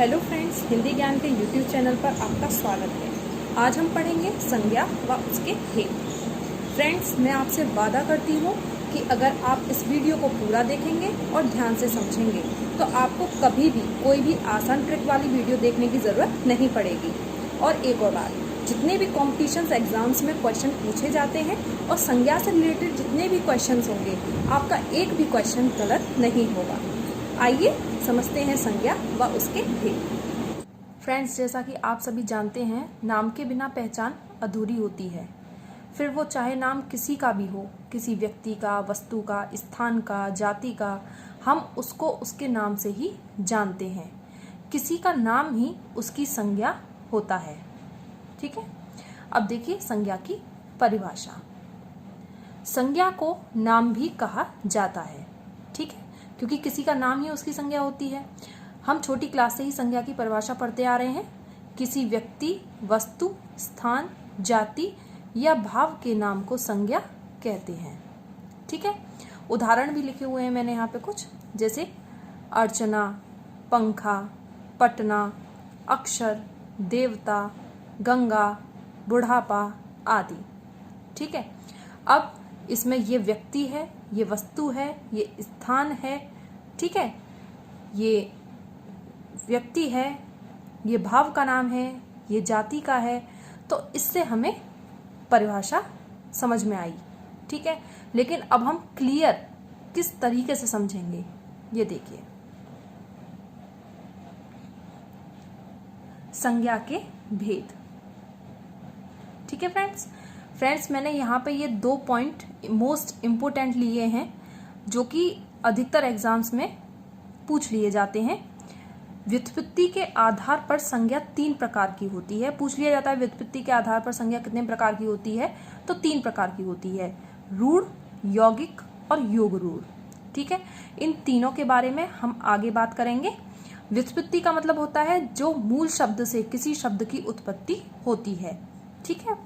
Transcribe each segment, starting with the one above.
Hello friends, Hindi ज्ञान के YouTube channel पर आपका स्वागत है। आज हम पढ़ेंगे संज्ञा व उसके भेद। फ्रेंड्स, मैं आपसे वादा करती हूँ कि अगर आप इस वीडियो को पूरा देखेंगे और ध्यान से समझेंगे तो आपको कभी भी कोई भी आसान ट्रिक वाली वीडियो देखने की ज़रूरत नहीं पड़ेगी। और एक और बात, जितने भी कॉम्पिटिशन्स एग्जाम्स में क्वेश्चन पूछे जाते हैं और संज्ञा से रिलेटेड जितने भी क्वेश्चंस होंगे, आपका एक भी क्वेश्चन गलत नहीं होगा। आइए समझते हैं संज्ञा व उसके भेद। फ्रेंड्स, जैसा कि आप सभी जानते हैं, नाम के बिना पहचान अधूरी होती है। फिर वो चाहे नाम किसी का भी हो, किसी व्यक्ति का, वस्तु का, स्थान का, जाति का, हम उसको उसके नाम से ही जानते हैं। किसी का नाम ही उसकी संज्ञा होता है। ठीक है, अब देखिए संज्ञा की परिभाषा। संज्ञा को नाम भी कहा जाता है, ठीक है, क्योंकि किसी का नाम ही उसकी संज्ञा होती है। हम छोटी क्लास से ही संज्ञा की परिभाषा पढ़ते आ रहे हैं। किसी व्यक्ति, वस्तु, स्थान, जाति या भाव के नाम को संज्ञा कहते हैं। ठीक है, उदाहरण भी लिखे हुए हैं मैंने यहाँ पे कुछ, जैसे अर्चना, पंखा, पटना, अक्षर, देवता, गंगा, बुढ़ापा आदि। ठीक है, अब इसमें ये व्यक्ति है, ये वस्तु है, ये स्थान है, ठीक है, ये व्यक्ति है, ये भाव का नाम है, ये जाति का है। तो इससे हमें परिभाषा समझ में आई। ठीक है, लेकिन अब हम क्लियर किस तरीके से समझेंगे, ये देखिए। संज्ञा के भेद। ठीक है फ्रेंड्स, मैंने यहाँ पे ये 2 पॉइंट मोस्ट इम्पोर्टेंट लिए हैं जो कि अधिकतर एग्जाम्स में पूछ लिए जाते हैं। व्युत्पत्ति के आधार पर संज्ञा 3 प्रकार की होती है। पूछ लिया जाता है व्युत्पत्ति के आधार पर संज्ञा कितने प्रकार की होती है, तो 3 प्रकार की होती है, रूढ़, यौगिक और योग रूढ़। ठीक है, इन तीनों के बारे में हम आगे बात करेंगे। व्युत्पत्ति का मतलब होता है जो मूल शब्द से किसी शब्द की उत्पत्ति होती है। ठीक है,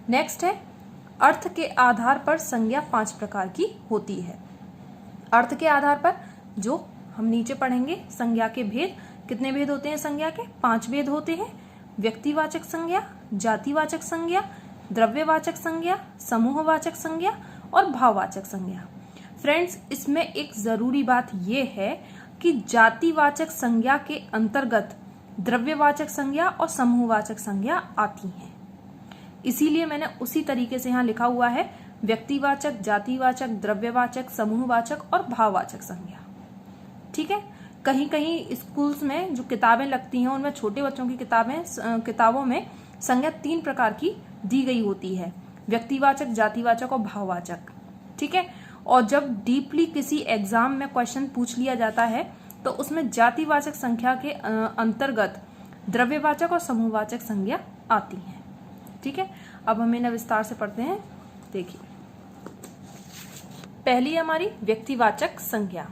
नेक्स्ट है अर्थ के आधार पर संज्ञा 5 प्रकार की होती है। अर्थ के आधार पर जो हम नीचे पढ़ेंगे, संज्ञा के भेद। कितने भेद होते हैं संज्ञा के? 5 भेद होते हैं। व्यक्तिवाचक संज्ञा, जातिवाचक संज्ञा, द्रव्यवाचक संज्ञा, समूहवाचक संज्ञा और भाववाचक संज्ञा। फ्रेंड्स, इसमें एक जरूरी बात यह है कि जातिवाचक संज्ञा के अंतर्गत द्रव्यवाचक संज्ञा और समूहवाचक संज्ञा आती हैं। इसीलिए मैंने उसी तरीके से यहाँ लिखा हुआ है, व्यक्तिवाचक, जातिवाचक, द्रव्यवाचक, समूहवाचक और भाववाचक संज्ञा। ठीक है, कहीं कहीं स्कूल्स में जो किताबें लगती हैं उनमें छोटे बच्चों की किताबों में संज्ञा 3 प्रकार की दी गई होती है, व्यक्तिवाचक, जातिवाचक और भाववाचक। ठीक है, और जब डीपली किसी एग्जाम में क्वेश्चन पूछ लिया जाता है तो उसमें जातिवाचक संख्या के अंतर्गत द्रव्यवाचक और समूहवाचक संज्ञा आती है। ठीक है, अब हम इन्हें विस्तार से पढ़ते हैं। देखिए, पहली हमारी व्यक्तिवाचक संज्ञा।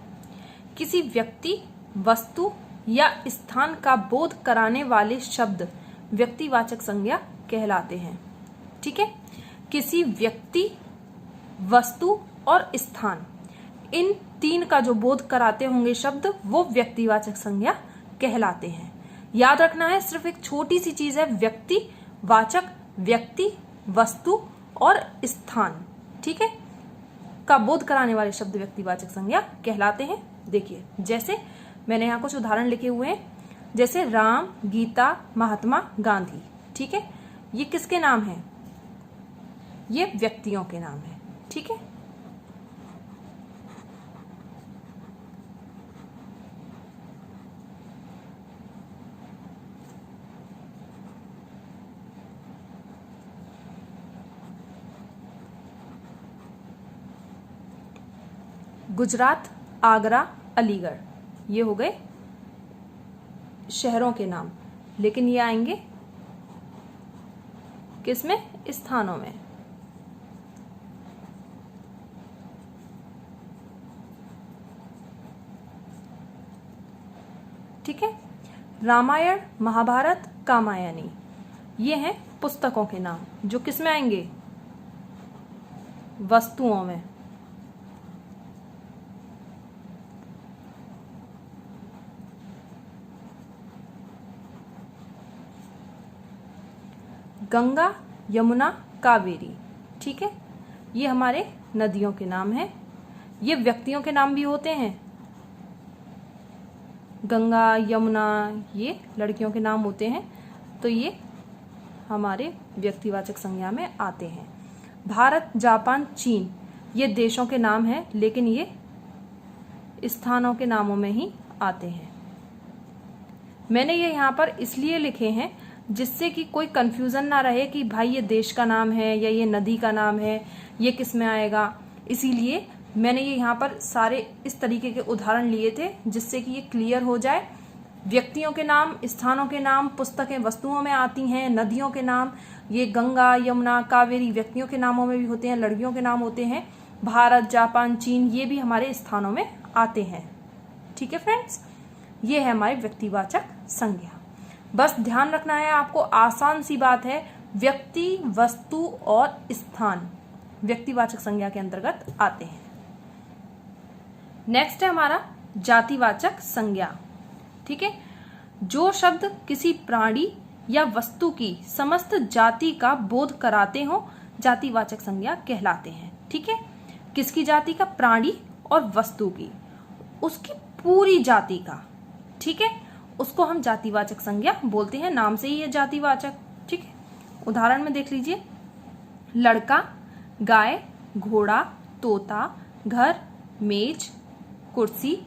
किसी व्यक्ति, वस्तु या स्थान का बोध कराने वाले शब्द व्यक्तिवाचक संज्ञा कहलाते हैं। ठीक है, किसी व्यक्ति, वस्तु और स्थान, इन 3 का जो बोध कराते होंगे शब्द, वो व्यक्तिवाचक संज्ञा कहलाते हैं। याद रखना है, सिर्फ एक छोटी सी चीज है, व्यक्तिवाचक, व्यक्ति, वस्तु और स्थान, ठीक है, का बोध कराने वाले शब्द व्यक्तिवाचक संज्ञा कहलाते हैं। देखिए, जैसे मैंने यहाँ कुछ उदाहरण लिखे हुए हैं, जैसे राम, गीता, महात्मा गांधी। ठीक है, ये किसके नाम हैं? ये व्यक्तियों के नाम हैं। ठीक है, गुजरात, आगरा, अलीगढ़, ये हो गए शहरों के नाम, लेकिन ये आएंगे किसमें? स्थानों में। ठीक है, रामायण, महाभारत, कामायनी, ये हैं पुस्तकों के नाम जो किसमें आएंगे? वस्तुओं में। गंगा, यमुना, कावेरी। ठीक है, ये हमारे नदियों के नाम हैं। ये व्यक्तियों के नाम भी होते हैं। गंगा, यमुना ये लड़कियों के नाम होते हैं, तो ये हमारे व्यक्तिवाचक संज्ञा में आते हैं। भारत, जापान, चीन ये देशों के नाम हैं, लेकिन ये स्थानों के नामों में ही आते हैं। मैंने ये यहाँ पर इसलिए लिखे हैं जिससे कि कोई कंफ्यूजन ना रहे कि भाई ये देश का नाम है या ये नदी का नाम है, ये किस में आएगा। इसीलिए मैंने ये यहाँ पर सारे इस तरीके के उदाहरण लिए थे जिससे कि ये क्लियर हो जाए। व्यक्तियों के नाम, स्थानों के नाम, पुस्तकें वस्तुओं में आती हैं। नदियों के नाम ये गंगा, यमुना, कावेरी व्यक्तियों के नामों में भी होते हैं, लड़कियों के नाम होते हैं। भारत, जापान, चीन ये भी हमारे स्थानों में आते हैं। ठीक है फ्रेंड्स, ये है हमारे व्यक्तिवाचक संज्ञा। बस ध्यान रखना है आपको, आसान सी बात है, व्यक्ति, वस्तु और स्थान व्यक्तिवाचक संज्ञा के अंतर्गत आते हैं। नेक्स्ट है हमारा जातिवाचक संज्ञा। ठीक है, जो शब्द किसी प्राणी या वस्तु की समस्त जाति का बोध कराते हो जातिवाचक संज्ञा कहलाते हैं। ठीक है, किसकी जाति का? प्राणी और वस्तु की, उसकी पूरी जाति का। ठीक है, उसको हम जातिवाचक संज्ञा बोलते हैं, नाम से ही है जातिवाचक। ठीक है, उदाहरण में देख लीजिए, लड़का, गाय, घोड़ा, तोता, घर, मेज, कुर्सी,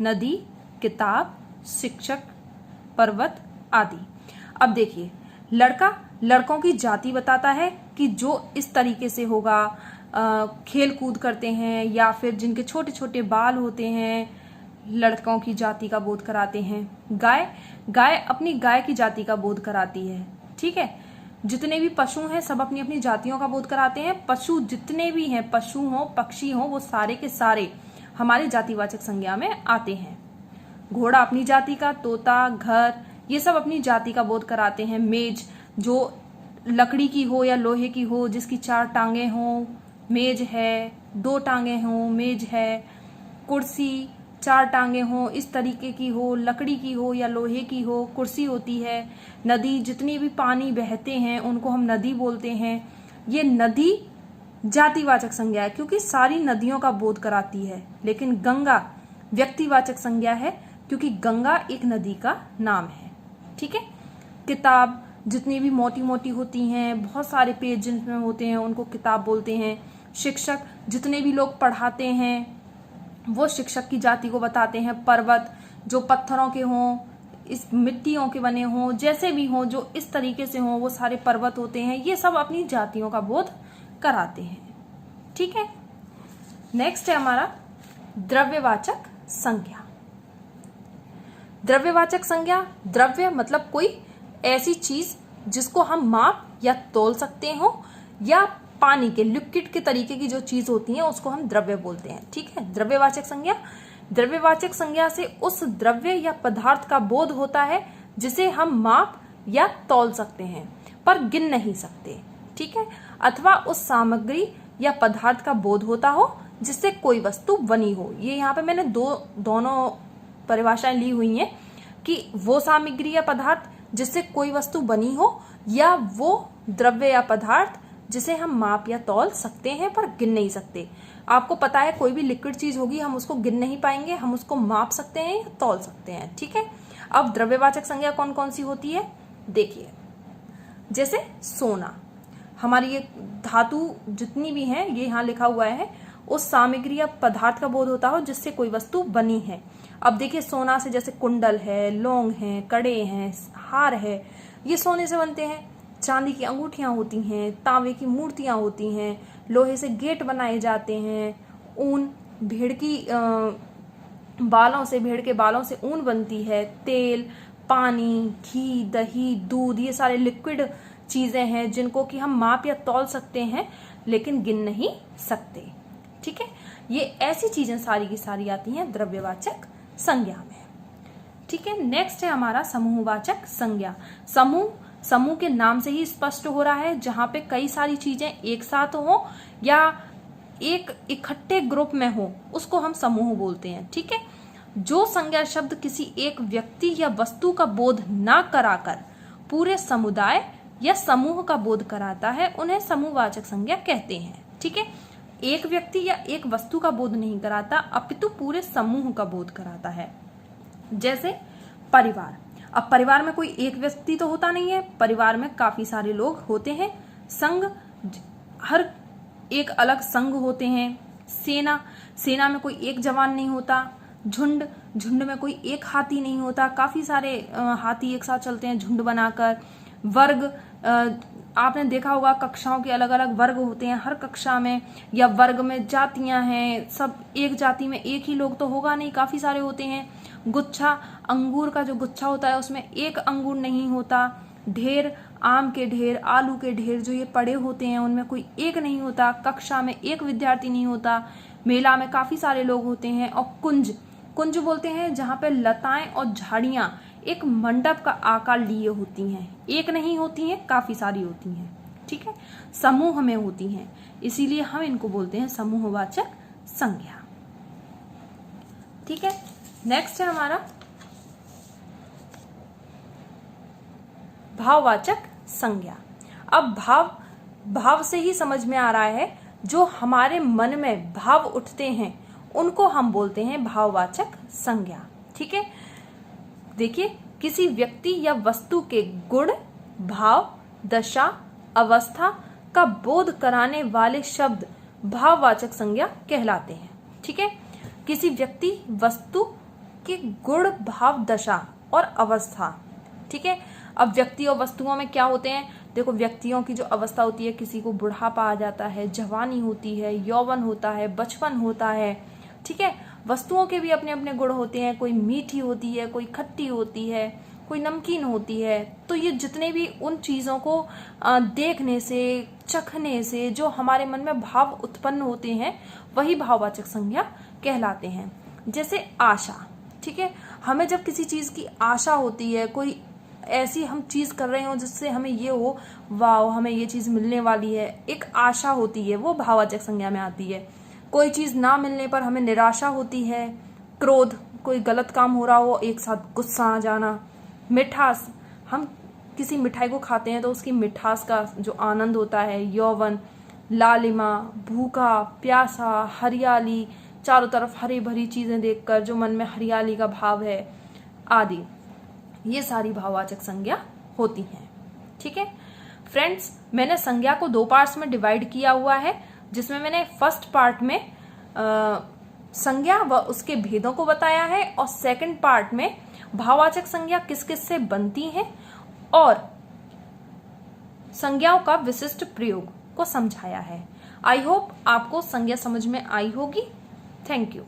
नदी, किताब, शिक्षक, पर्वत आदि। अब देखिए, लड़का लड़कों की जाति बताता है कि जो इस तरीके से होगा, खेल कूद करते हैं या फिर जिनके छोटे छोटे बाल होते हैं, लड़कों की जाति का बोध कराते हैं। गाय, गाय अपनी गाय की जाति का बोध कराती है। ठीक है, जितने भी पशु हैं सब अपनी अपनी जातियों का बोध कराते हैं। पशु जितने भी हैं, पशु हो, पक्षी हो, वो सारे के सारे हमारे जातिवाचक संज्ञा में आते हैं। घोड़ा अपनी जाति का, तोता, घर ये सब अपनी जाति का बोध कराते हैं। मेज जो लकड़ी की हो या लोहे की हो, जिसकी 4 टांगे हों, मेज है। 2 टांगे हों, मेज है। कुर्सी 4 टांगे हों, इस तरीके की हो, लकड़ी की हो या लोहे की हो, कुर्सी होती है। नदी, जितनी भी पानी बहते हैं उनको हम नदी बोलते हैं। ये नदी जातिवाचक संज्ञा है क्योंकि सारी नदियों का बोध कराती है। लेकिन गंगा व्यक्तिवाचक संज्ञा है क्योंकि गंगा एक नदी का नाम है। ठीक है, किताब जितनी भी मोटी मोटी होती हैं, बहुत सारे पेज जिनमें होते हैं, उनको किताब बोलते हैं। शिक्षक जितने भी लोग पढ़ाते हैं वो शिक्षक की जाति को बताते हैं। पर्वत जो पत्थरों के हों, इस मिट्टियों के बने हों, जैसे भी हों, जो इस तरीके से हों, वो सारे पर्वत होते हैं। ये सब अपनी जातियों का बोध कराते हैं। ठीक है, नेक्स्ट है हमारा द्रव्यवाचक संज्ञा। द्रव्यवाचक संज्ञा, द्रव्य मतलब कोई ऐसी चीज जिसको हम माप या तौल सकते हो, या पानी के लिक्विड के तरीके की जो चीज होती है उसको हम द्रव्य बोलते हैं। ठीक है, द्रव्यवाचक संज्ञा, द्रव्यवाचक संज्ञा से उस द्रव्य या पदार्थ का बोध होता है जिसे हम माप या तौल सकते हैं पर गिन नहीं सकते। ठीक है, अथवा उस सामग्री या पदार्थ का बोध होता हो जिससे कोई वस्तु बनी हो। ये यहाँ पे मैंने दोनों परिभाषाएं ली हुई हैं कि वो सामग्री या पदार्थ जिससे कोई वस्तु बनी हो, या वो द्रव्य या पदार्थ जिसे हम माप या तौल सकते हैं पर गिन नहीं सकते। आपको पता है कोई भी लिक्विड चीज होगी हम उसको गिन नहीं पाएंगे, हम उसको माप सकते हैं या तौल सकते हैं। ठीक है, अब द्रव्यवाचक संज्ञा कौन कौन सी होती है देखिए, जैसे सोना, हमारी ये धातु जितनी भी हैं ये यहाँ लिखा हुआ है, उस सामग्री या पदार्थ का बोध होता हो जिससे कोई वस्तु बनी है। अब देखिए, सोना से जैसे कुंडल है, लौंग है, कड़े हैं, हार है, ये सोने से बनते हैं। चांदी की अंगूठियां होती हैं, तांबे की मूर्तियां होती हैं, लोहे से गेट बनाए जाते हैं, ऊन भेड़ की बालों से, भेड़ के बालों से ऊन बनती है, तेल, पानी, घी, दही, दूध, ये सारे लिक्विड चीजें हैं जिनको कि हम माप या तौल सकते हैं लेकिन गिन नहीं सकते। ठीक है, ये ऐसी चीजें सारी की सारी आती हैं द्रव्यवाचक संज्ञा में। ठीक है, नेक्स्ट है हमारा समूहवाचक संज्ञा। समूह के नाम से ही स्पष्ट हो रहा है, जहां पे कई सारी चीजें एक साथ हो या एक इकट्ठे ग्रुप में हो उसको हम समूह बोलते हैं। ठीक है, जो संज्ञा शब्द किसी एक व्यक्ति या वस्तु का बोध ना कराकर पूरे समुदाय या समूह का बोध कराता है उन्हें समूहवाचक संज्ञा कहते हैं। ठीक है, एक व्यक्ति या एक वस्तु का बोध नहीं कराता अपितु पूरे समूह का बोध कराता है। जैसे परिवार, अब परिवार में कोई एक व्यक्ति तो होता नहीं है, परिवार में काफी सारे लोग होते हैं। संघ, हर एक अलग संघ होते हैं। सेना, सेना में कोई एक जवान नहीं होता। झुंड, झुंड में कोई एक हाथी नहीं होता, काफी सारे हाथी एक साथ चलते हैं झुंड बनाकर। वर्ग, आपने देखा होगा कक्षाओं के अलग अलग वर्ग होते हैं हर कक्षा में, या वर्ग में जातियां हैं, सब एक जाति में एक ही लोग तो होगा नहीं, काफी सारे होते हैं। गुच्छा, अंगूर का जो गुच्छा होता है उसमें एक अंगूर नहीं होता। ढेर, आम के ढेर, आलू के ढेर जो ये पड़े होते हैं उनमें कोई एक नहीं होता। कक्षा में एक विद्यार्थी नहीं होता। मेला में काफी सारे लोग होते हैं। और कुंज, कुंज बोलते हैं जहां पे लताएं और झाड़ियां एक मंडप का आकार लिए होती हैं, एक नहीं होती हैं, काफी सारी होती हैं। ठीक है, समूह में होती हैं, इसीलिए हम इनको बोलते हैं समूहवाचक संज्ञा। ठीक है, नेक्स्ट है हमारा भाववाचक संज्ञा। अब भाव, भाव से ही समझ में आ रहा है जो हमारे मन में भाव उठते हैं उनको हम बोलते हैं भाववाचक संज्ञा। ठीक है, देखिए, किसी व्यक्ति या वस्तु के गुण, भाव, दशा, अवस्था का बोध कराने वाले शब्द भाववाचक संज्ञा कहलाते हैं। ठीक है, किसी व्यक्ति, वस्तु के गुण, भाव, दशा और अवस्था। ठीक है, अब व्यक्ति और वस्तुओं में क्या होते हैं, देखो व्यक्तियों की जो अवस्था होती है, किसी को बुढ़ापा आ जाता है, जवानी होती है, यौवन होता है, बचपन होता है। ठीक है, वस्तुओं के भी अपने अपने गुण होते हैं, कोई मीठी होती है, कोई खट्टी होती है, कोई नमकीन होती है। तो ये जितने भी उन चीजों को देखने से, चखने से जो हमारे मन में भाव उत्पन्न होते हैं वही भाववाचक संज्ञा कहलाते हैं। जैसे आशा, ठीक है, हमें जब किसी चीज की आशा होती है, कोई ऐसी हम चीज कर रहे हो जिससे हमें ये हो, वाह हमें ये चीज मिलने वाली है, एक आशा होती है, वो भाववाचक संज्ञा में आती है। कोई चीज ना मिलने पर हमें निराशा होती है। क्रोध, कोई गलत काम हो रहा हो, एक साथ गुस्सा आ जाना। मिठास, हम किसी मिठाई को खाते हैं तो उसकी मिठास का जो आनंद होता है। यौवन, लालिमा, भूखा, प्यासा, हरियाली, चारों तरफ हरी भरी चीजें देखकर जो मन में हरियाली का भाव है, आदि, ये सारी भाववाचक संज्ञा होती हैं। ठीक है फ्रेंड्स, मैंने संज्ञा को 2 पार्ट्स में डिवाइड किया हुआ है, जिसमें मैंने फर्स्ट पार्ट में संज्ञा व उसके भेदों को बताया है, और सेकंड पार्ट में भाववाचक संज्ञा किस किस से बनती हैं और संज्ञाओं का विशिष्ट प्रयोग को समझाया है। आई होप आपको संज्ञा समझ में आई होगी। Thank you.